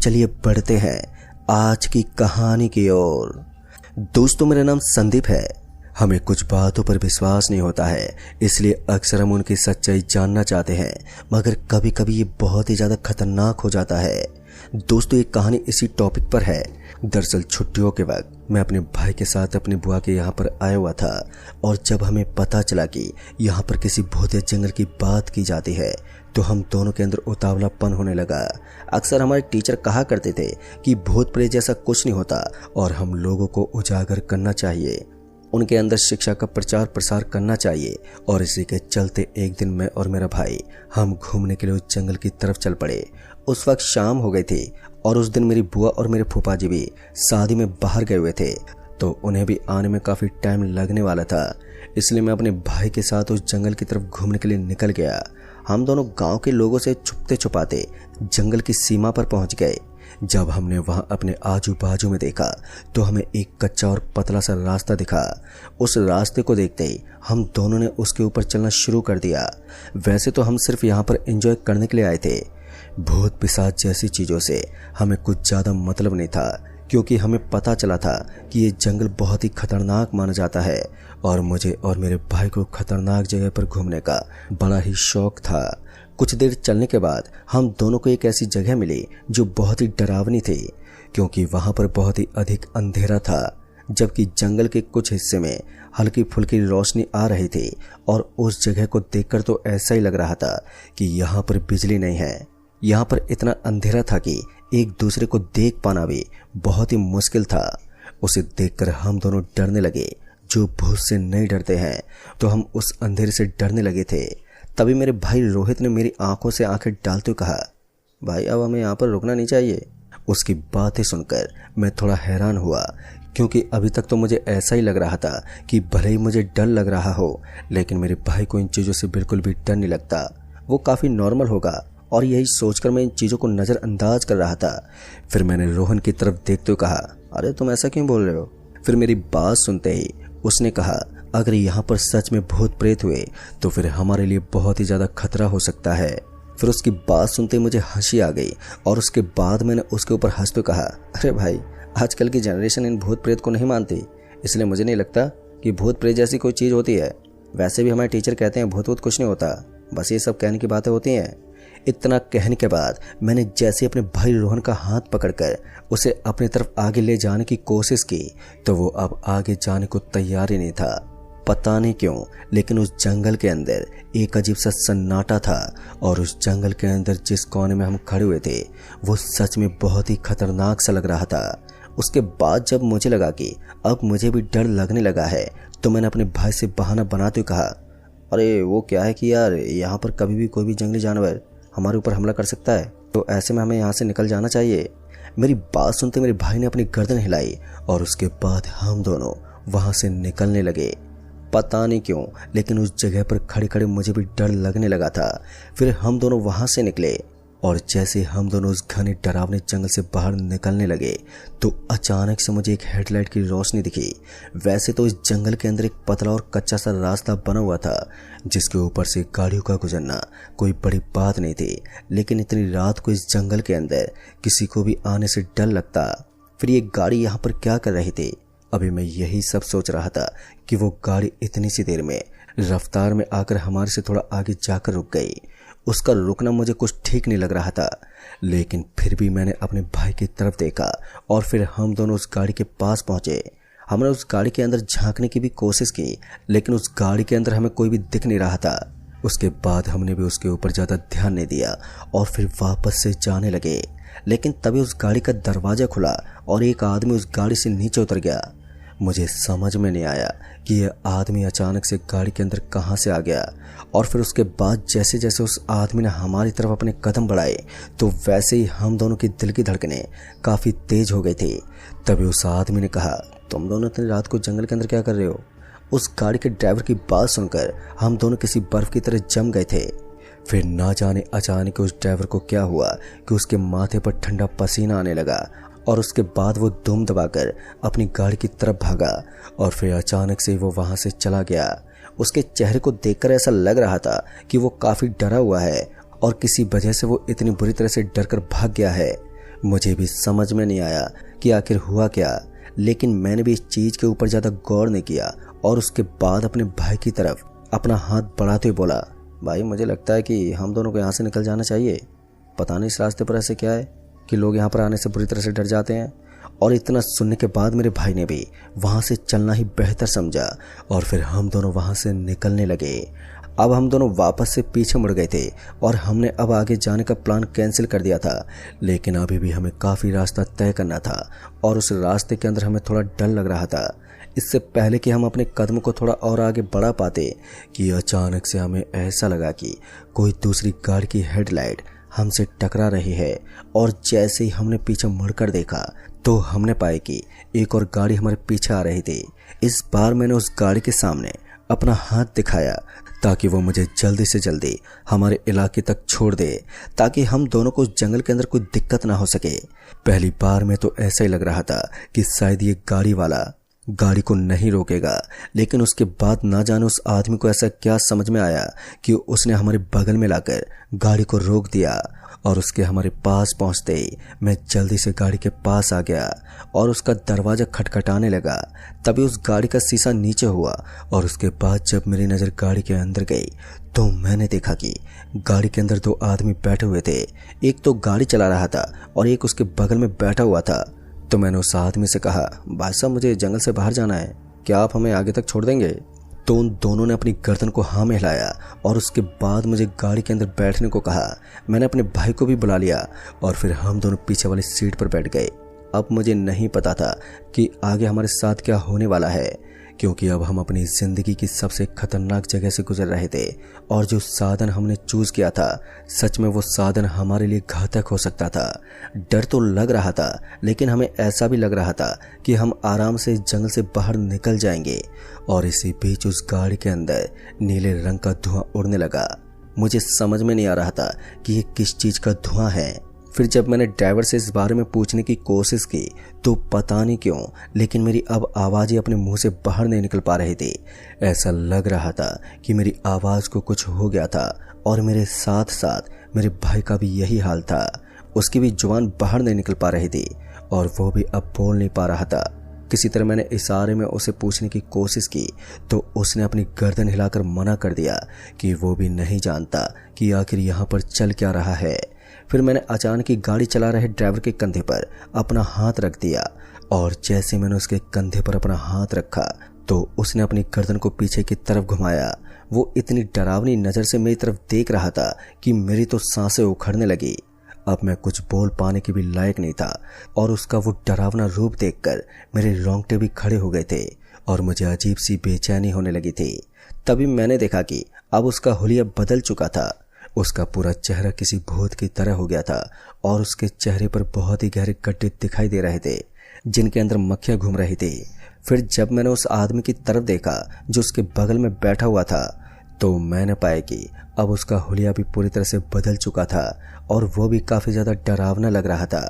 चलिए बढ़ते हैं आज की कहानी की ओर। दोस्तों, मेरा नाम संदीप है। हमें कुछ बातों पर विश्वास नहीं होता है, इसलिए अक्सर हम उनकी सच्चाई जानना चाहते हैं, मगर कभी कभी ये बहुत ही ज़्यादा खतरनाक हो जाता है। दोस्तों, ये कहानी इसी टॉपिक पर है। दरअसल छुट्टियों के वक्त मैं अपने भाई के साथ अपनी बुआ के यहाँ पर आया हुआ था, और जब हमें पता चला कि यहाँ पर किसी भूतिया जंगल की बात की जाती है तो हम दोनों के अंदर उतावलापन होने लगा। अक्सर हमारे टीचर कहा करते थे कि भूत प्रेत जैसा कुछ नहीं होता और हम लोगों को उजागर करना चाहिए, उनके अंदर शिक्षा का प्रचार प्रसार करना चाहिए। और इसी के चलते एक दिन मैं और मेरा भाई हम घूमने के लिए उस जंगल की तरफ चल पड़े। उस वक्त शाम हो गई थी और उस दिन मेरी बुआ और मेरे फूफा जी भी शादी में बाहर गए हुए थे, तो उन्हें भी आने में काफ़ी टाइम लगने वाला था। इसलिए मैं अपने भाई के साथ उस जंगल की तरफ घूमने के लिए निकल गया। हम दोनों गांव के लोगों से छुपते छुपाते जंगल की सीमा पर पहुंच गए। जब हमने वहां अपने आजू बाजू में देखा तो हमें एक कच्चा और पतला सा रास्ता दिखा। उस रास्ते को देखते ही हम दोनों ने उसके ऊपर चलना शुरू कर दिया। वैसे तो हम सिर्फ यहाँ पर एंजॉय करने के लिए आए थे। भूत पिशाच जैसी चीज़ों से हमें कुछ ज़्यादा मतलब नहीं था, क्योंकि हमें पता चला था कि ये जंगल बहुत ही खतरनाक माना जाता है और मुझे और मेरे भाई को खतरनाक जगह पर घूमने का बड़ा ही शौक था। कुछ देर चलने के बाद हम दोनों को एक ऐसी जगह मिली जो बहुत ही डरावनी थी, क्योंकि वहाँ पर बहुत ही अधिक अंधेरा था, जबकि जंगल के कुछ हिस्से में हल्की फुल्की रोशनी आ रही थी। और उस जगह को देखकर तो ऐसा ही लग रहा था कि यहाँ पर बिजली नहीं है। यहाँ पर इतना अंधेरा था कि एक दूसरे को देख पाना भी बहुत ही मुश्किल था। उसे देखकर हम दोनों डरने लगे। जो भूत से नहीं डरते हैं तो हम उस अंधेरे से डरने लगे थे। तभी मेरे भाई रोहित ने मेरी आंखों से आंखें डालते हुए कहा, भाई अब हमें यहाँ पर रुकना नहीं चाहिए। उसकी बातें सुनकर मैं थोड़ा हैरान हुआ, क्योंकि अभी तक तो मुझे ऐसा ही लग रहा था कि भले ही मुझे डर लग रहा हो, लेकिन मेरे भाई को इन चीज़ों से बिल्कुल भी डर नहीं लगता। वो काफ़ी नॉर्मल होगा, और यही सोचकर मैं इन चीज़ों को नज़रअंदाज कर रहा था। फिर मैंने रोहन की तरफ देखते हुए कहा, अरे तुम ऐसा क्यों बोल रहे हो? फिर मेरी बात सुनते ही उसने कहा, अगर यहाँ पर सच में भूत प्रेत हुए तो फिर हमारे लिए बहुत ही ज़्यादा खतरा हो सकता है। फिर उसकी बात सुनते मुझे हंसी आ गई, और उसके बाद मैंने उसके ऊपर हंसते कहा, अरे भाई, आजकल की जनरेशन इन भूत प्रेत को नहीं मानती, इसलिए मुझे नहीं लगता कि भूत प्रेत जैसी कोई चीज़ होती है। वैसे भी हमारे टीचर कहते हैं भूत वूत कुछ नहीं होता, बस ये सब कहने की बातें होती हैं। इतना कहने के बाद मैंने जैसे अपने भाई रोहन का हाथ पकड़कर उसे अपनी तरफ आगे ले जाने की कोशिश की, तो वो अब आगे जाने को तैयार ही नहीं था। पता नहीं क्यों, लेकिन उस जंगल के अंदर एक अजीब सा सन्नाटा था, और उस जंगल के अंदर जिस कोने में हम खड़े हुए थे वो सच में बहुत ही खतरनाक सा लग रहा था। उसके बाद जब मुझे लगा कि अब मुझे भी डर लगने लगा है, तो मैंने अपने भाई से बहाना बनाते हुए कहा, अरे वो क्या है कि यार, यहाँ पर कभी भी कोई भी जंगली जानवर हमारे ऊपर हमला कर सकता है, तो ऐसे में हमें यहाँ से निकल जाना चाहिए। मेरी बात सुनते मेरे भाई ने अपनी गर्दन हिलाई, और उसके बाद हम दोनों वहाँ से निकलने लगे। पता नहीं क्यों, लेकिन उस जगह पर खड़े खड़े मुझे भी डर लगने लगा था। फिर हम दोनों वहाँ से निकले, और जैसे हम दोनों उस घने डरावने जंगल से बाहर निकलने लगे तो अचानक से मुझे एक हेडलाइट की रोशनी दिखी। वैसे तो इस जंगल के अंदर एक पतला और कच्चा सा रास्ता बना हुआ था, जिसके ऊपर से गाड़ियों का गुजरना कोई बड़ी बात नहीं थी, लेकिन इतनी रात को इस जंगल के अंदर किसी को भी आने से डर लगता। फिर ये गाड़ी यहाँ पर क्या कर रही थी? अभी मैं यही सब सोच रहा था कि वो गाड़ी इतनी सी देर में रफ्तार में आकर हमारे से थोड़ा आगे जाकर रुक गई। उसका रुकना मुझे कुछ ठीक नहीं लग रहा था, लेकिन फिर भी मैंने अपने भाई की तरफ देखा, और फिर हम दोनों उस गाड़ी के पास पहुंचे। हमने उस गाड़ी के अंदर झांकने की भी कोशिश की, लेकिन उस गाड़ी के अंदर हमें कोई भी दिख नहीं रहा था। उसके बाद हमने भी उसके ऊपर ज़्यादा ध्यान नहीं दिया और फिर वापस से जाने लगे। लेकिन तभी उस गाड़ी का दरवाज़ा खुला और एक आदमी उस गाड़ी से नीचे उतर गया। मुझे समझ में नहीं आया कि यह आदमी अचानक से गाड़ी के अंदर कहाँ से आ गया, और फिर उसके बाद जैसे जैसे उस आदमी ने हमारी तरफ अपने कदम बढ़ाए तो वैसे ही हम दोनों की दिल की धड़कनें काफ़ी तेज हो गई थी। तभी उस आदमी ने कहा, तुम दोनों इतनी रात को जंगल के अंदर क्या कर रहे हो? उस गाड़ी के ड्राइवर की बात सुनकर हम दोनों किसी बर्फ की तरह जम गए थे। फिर ना जाने अचानक उस ड्राइवर को क्या हुआ कि उसके माथे पर ठंडा पसीना आने लगा, और उसके बाद वो दुम दबाकर अपनी गाड़ी की तरफ भागा, और फिर अचानक से वो वहाँ से चला गया। उसके चेहरे को देखकर ऐसा लग रहा था कि वो काफ़ी डरा हुआ है, और किसी वजह से वो इतनी बुरी तरह से डर कर भाग गया है। मुझे भी समझ में नहीं आया कि आखिर हुआ क्या, लेकिन मैंने भी इस चीज के ऊपर ज्यादा गौर नहीं किया और उसके बाद अपने भाई की तरफ अपना हाथ बढ़ाते हुए बोला, भाई मुझे लगता है कि हम दोनों को यहाँ से निकल जाना चाहिए। पता नहीं इस रास्ते पर ऐसे क्या है कि लोग यहाँ पर आने से बुरी तरह से डर जाते हैं। और इतना सुनने के बाद मेरे भाई ने भी वहाँ से चलना ही बेहतर समझा और फिर हम दोनों वहाँ से निकलने लगे। अब हम दोनों वापस से पीछे मुड़ गए थे और हमने अब आगे जाने का प्लान कैंसिल कर दिया था, लेकिन अभी भी हमें काफ़ी रास्ता तय करना था और उस रास्ते के अंदर हमें थोड़ा डर लग रहा था। इससे पहले कि हम अपने कदम को थोड़ा और आगे बढ़ा पाते कि अचानक से हमें ऐसा लगा कि कोई दूसरी गाड़ी की हेडलाइट हमसे टकरा रही है और जैसे ही हमने पीछे मुड़कर देखा तो हमने पाया कि एक और गाड़ी हमारे पीछे आ रही थी। इस बार मैंने उस गाड़ी के सामने अपना हाथ दिखाया ताकि वो मुझे जल्दी से जल्दी हमारे इलाके तक छोड़ दे, ताकि हम दोनों को उस जंगल के अंदर कोई दिक्कत ना हो सके। पहली बार में तो ऐसा ही लग रहा था कि शायद ये गाड़ी वाला गाड़ी को नहीं रोकेगा, लेकिन उसके बाद ना जाने उस आदमी को ऐसा क्या समझ में आया कि उसने हमारे बगल में लाकर गाड़ी को रोक दिया। और उसके हमारे पास पहुंचते ही मैं जल्दी से गाड़ी के पास आ गया और उसका दरवाज़ा खटखटाने लगा। तभी उस गाड़ी का शीशा नीचे हुआ और उसके बाद जब मेरी नज़र गाड़ी के अंदर गई तो मैंने देखा कि गाड़ी के अंदर 2 आदमी बैठे हुए थे। एक तो गाड़ी चला रहा था और एक उसके बगल में बैठा हुआ था। तो मैंने उस आदमी से कहा, भाई साहब मुझे जंगल से बाहर जाना है, क्या आप हमें आगे तक छोड़ देंगे? तो उन दोनों ने अपनी गर्दन को हाँ में हिलाया और उसके बाद मुझे गाड़ी के अंदर बैठने को कहा। मैंने अपने भाई को भी बुला लिया और फिर हम दोनों पीछे वाली सीट पर बैठ गए। अब मुझे नहीं पता था कि आगे हमारे साथ क्या होने वाला है, क्योंकि अब हम अपनी ज़िंदगी की सबसे खतरनाक जगह से गुजर रहे थे और जो साधन हमने चूज़ किया था सच में वो साधन हमारे लिए घातक हो सकता था। डर तो लग रहा था, लेकिन हमें ऐसा भी लग रहा था कि हम आराम से जंगल से बाहर निकल जाएंगे। और इसी बीच उस गाड़ी के अंदर नीले रंग का धुआं उड़ने लगा। मुझे समझ में नहीं आ रहा था कि ये किस चीज़ का धुआं है। फिर जब मैंने ड्राइवर से इस बारे में पूछने की कोशिश की तो पता नहीं क्यों, लेकिन मेरी अब आवाज़ ही अपने मुंह से बाहर नहीं निकल पा रही थी। ऐसा लग रहा था कि मेरी आवाज़ को कुछ हो गया था और मेरे साथ साथ मेरे भाई का भी यही हाल था। उसकी भी जुबान बाहर नहीं निकल पा रही थी और वो भी अब बोल नहीं पा रहा था। किसी तरह मैंने इशारे में उसे पूछने की कोशिश की तो उसने अपनी गर्दन हिलाकर मना कर दिया कि वो भी नहीं जानता कि आखिर यहाँ पर चल क्या रहा है। फिर मैंने अचानक ही गाड़ी चला रहे ड्राइवर के कंधे पर अपना हाथ रख दिया और जैसे मैंने उसके कंधे पर अपना हाथ रखा तो उसने अपनी गर्दन को पीछे की तरफ घुमाया। वो इतनी डरावनी नज़र से मेरी तरफ देख रहा था कि मेरी तो सांसें उखड़ने लगी। अब मैं कुछ बोल पाने के भी लायक नहीं था और उसका वो डरावना रूप देखकर मेरे रोंगटे भी खड़े हो गए थे और मुझे अजीब सी बेचैनी होने लगी थी। तभी मैंने देखा कि अब उसका हुलिया बदल चुका था। उसका पूरा चेहरा किसी भूत की तरह हो गया था और उसके चेहरे पर बहुत ही गहरे गड्ढे दिखाई दे रहे थे जिनके अंदर मक्खियां घूम रही थी। फिर जब मैंने उस आदमी की तरफ देखा जो उसके बगल में बैठा हुआ था तो मैंने पाया कि अब उसका हुलिया भी पूरी तरह से बदल चुका था और वो भी काफ़ी ज़्यादा डरावना लग रहा था।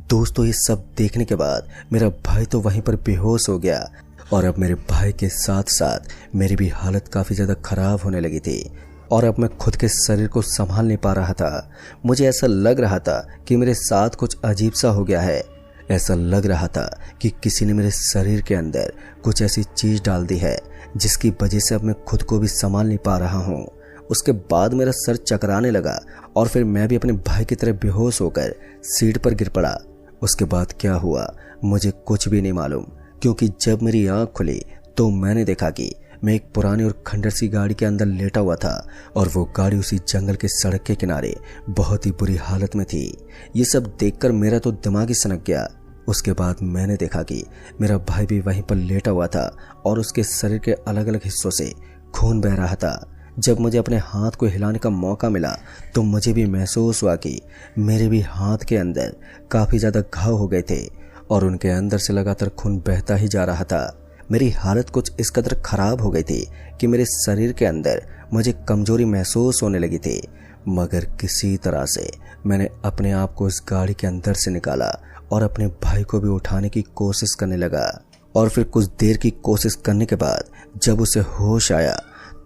दोस्तों, ये सब देखने के बाद मेरा भाई तो वहीं पर बेहोश हो गया और अब मेरे भाई के साथ साथ मेरी भी हालत काफ़ी ज़्यादा ख़राब होने लगी थी और अब मैं खुद के शरीर को संभाल नहीं पा रहा था। मुझे ऐसा लग रहा था कि मेरे साथ कुछ अजीब सा हो गया है। ऐसा लग रहा था कि किसी ने मेरे शरीर के अंदर कुछ ऐसी चीज़ डाल दी है जिसकी वजह से अब मैं खुद को भी संभाल नहीं पा रहा हूँ। उसके बाद मेरा सर चकराने लगा और फिर मैं भी अपने भाई की तरह बेहोश होकर सीट पर गिर पड़ा। उसके बाद क्या हुआ मुझे कुछ भी नहीं मालूम, क्योंकि जब मेरी आँख खुली तो मैंने देखा कि मैं एक पुरानी और खंडर सी गाड़ी के अंदर लेटा हुआ था और वो गाड़ी उसी जंगल के सड़क के किनारे बहुत ही बुरी हालत में थी। ये सब देखकर मेरा तो दिमाग ही सनक गया। उसके बाद मैंने देखा कि मेरा भाई भी वहीं पर लेटा हुआ था और उसके शरीर के अलग अलग हिस्सों से खून बह रहा था। जब मुझे अपने हाथ को हिलाने का मौका मिला तो मुझे भी महसूस हुआ कि मेरे भी हाथ के अंदर काफ़ी ज़्यादा घाव हो गए थे और उनके अंदर से लगातार खून बहता ही जा रहा था। मेरी हालत कुछ इस कदर ख़राब हो गई थी कि मेरे शरीर के अंदर मुझे कमज़ोरी महसूस होने लगी थी, मगर किसी तरह से मैंने अपने आप को इस गाड़ी के अंदर से निकाला और अपने भाई को भी उठाने की कोशिश करने लगा। और फिर कुछ देर की कोशिश करने के बाद जब उसे होश आया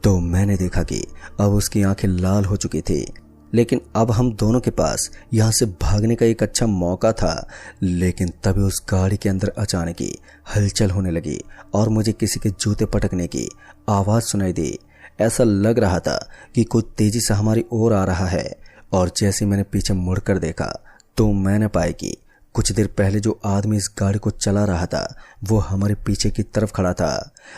तो मैंने देखा कि अब उसकी आंखें लाल हो चुकी थी लेकिन अब हम दोनों के पास यहाँ से भागने का एक अच्छा मौका था। लेकिन तभी उस गाड़ी के अंदर अचानक ही हलचल होने लगी और मुझे किसी के जूते पटकने की आवाज़ सुनाई दी। ऐसा लग रहा था कि कोई तेजी से हमारी ओर आ रहा है और जैसे मैंने पीछे मुड़कर देखा तो मैंने पाया कि कुछ देर पहले जो आदमी इस गाड़ी को चला रहा था वो हमारे पीछे की तरफ खड़ा था।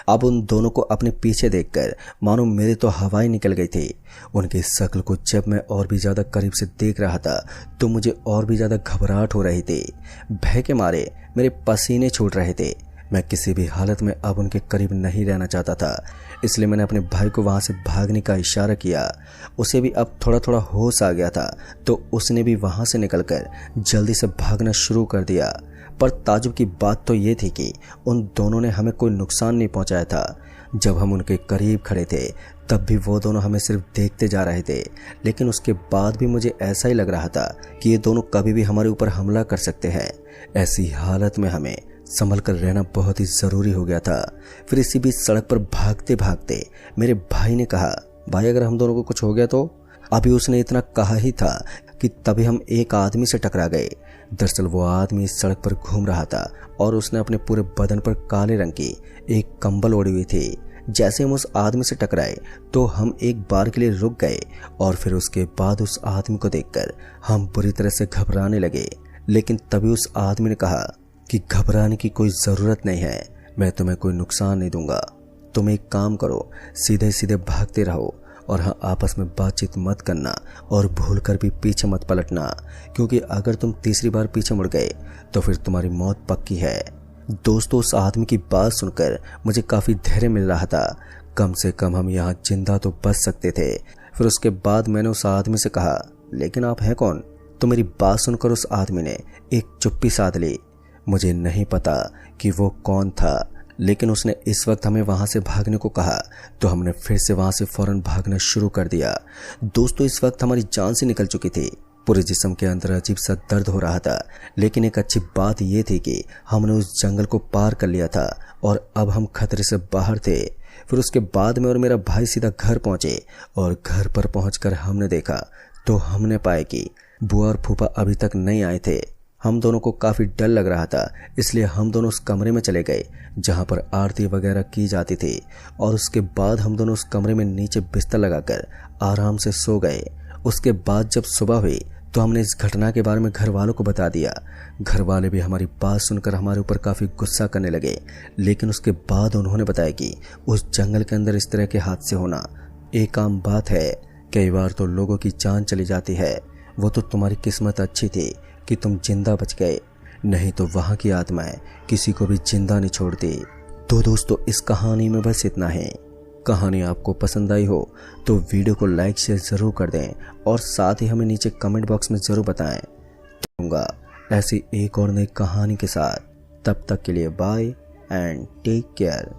अब उन दोनों को अपने पीछे देखकर मानो मेरे तो हवाएं निकल गई थी। उनकी शक्ल को जब मैं और भी ज़्यादा करीब से देख रहा था तो मुझे और भी ज़्यादा घबराहट हो रही थी। भय के मारे मेरे पसीने छूट रहे थे। मैं किसी भी हालत में अब उनके करीब नहीं रहना चाहता था, इसलिए मैंने अपने भाई को वहाँ से भागने का इशारा किया। उसे भी अब थोड़ा थोड़ा होश आ गया था तो उसने भी वहाँ से निकलकर जल्दी से भागना शुरू कर दिया। पर ताजुब की बात तो ये थी कि उन दोनों ने हमें कोई नुकसान नहीं पहुँचाया था। जब हम उनके करीब खड़े थे तब भी वो दोनों हमें सिर्फ देखते जा रहे थे, लेकिन उसके बाद भी मुझे ऐसा ही लग रहा था कि ये दोनों कभी भी हमारे ऊपर हमला कर सकते हैं। ऐसी हालत में हमें संभल कर रहना बहुत ही ज़रूरी हो गया था। फिर इसी बीच सड़क पर भागते भागते मेरे भाई ने कहा, भाई अगर हम दोनों को कुछ हो गया तो? अभी उसने इतना कहा ही था कि तभी हम एक आदमी से टकरा गए। दरअसल वो आदमी इस सड़क पर घूम रहा था और उसने अपने पूरे बदन पर काले रंग की एक कंबल ओढ़ी हुई थी। जैसे हम उस आदमी से टकराए तो हम एक बार के लिए रुक गए और फिर उसके बाद उस आदमी को देखकर हम बुरी तरह से घबराने लगे। लेकिन तभी उस आदमी ने कहा कि घबराने की कोई ज़रूरत नहीं है, मैं तुम्हें कोई नुकसान नहीं दूंगा। तुम एक काम करो, सीधे सीधे भागते रहो और हाँ, आपस में बातचीत मत करना और भूल कर भी पीछे मत पलटना, क्योंकि अगर तुम तीसरी बार पीछे मुड़ गए तो फिर तुम्हारी मौत पक्की है। दोस्तों, उस आदमी की बात सुनकर मुझे काफ़ी धैर्य मिल रहा था। कम से कम हम यहाँ जिंदा तो बच सकते थे। फिर उसके बाद मैंने उस आदमी से कहा, लेकिन आप हैं कौन? तो मेरी बात सुनकर उस आदमी ने एक चुप्पी साध ली। मुझे नहीं पता कि वो कौन था, लेकिन उसने इस वक्त हमें वहाँ से भागने को कहा तो हमने फिर से वहाँ से फौरन भागना शुरू कर दिया। दोस्तों, इस वक्त हमारी जान से निकल चुकी थी। पूरे जिस्म के अंदर अजीब सा दर्द हो रहा था, लेकिन एक अच्छी बात यह थी कि हमने उस जंगल को पार कर लिया था और अब हम खतरे से बाहर थे। फिर उसके बाद में और मेरा भाई सीधा घर पहुंचे और घर पर पहुंचकर हमने देखा तो हमने पाया कि बुआ और फूफा अभी तक नहीं आए थे। हम दोनों को काफ़ी डर लग रहा था, इसलिए हम दोनों उस कमरे में चले गए जहाँ पर आरती वगैरह की जाती थी और उसके बाद हम दोनों उस कमरे में नीचे बिस्तर लगाकर आराम से सो गए। उसके बाद जब सुबह हुई तो हमने इस घटना के बारे में घर वालों को बता दिया। घर वाले भी हमारी बात सुनकर हमारे ऊपर काफ़ी गुस्सा करने लगे, लेकिन उसके बाद उन्होंने बताया कि उस जंगल के अंदर इस तरह के हादसे होना एक आम बात है। कई बार तो लोगों की जान चली जाती है। वो तो तुम्हारी किस्मत अच्छी थी कि तुम जिंदा बच गए, नहीं तो वहाँ की आत्माएं किसी को भी जिंदा नहीं छोड़ती। तो दोस्तों, इस कहानी में बस इतना है। कहानी आपको पसंद आई हो तो वीडियो को लाइक शेयर ज़रूर कर दें और साथ ही हमें नीचे कमेंट बॉक्स में ज़रूर बताएं। दूंगा ऐसी एक और नई कहानी के साथ। तब तक के लिए बाय एंड टेक केयर।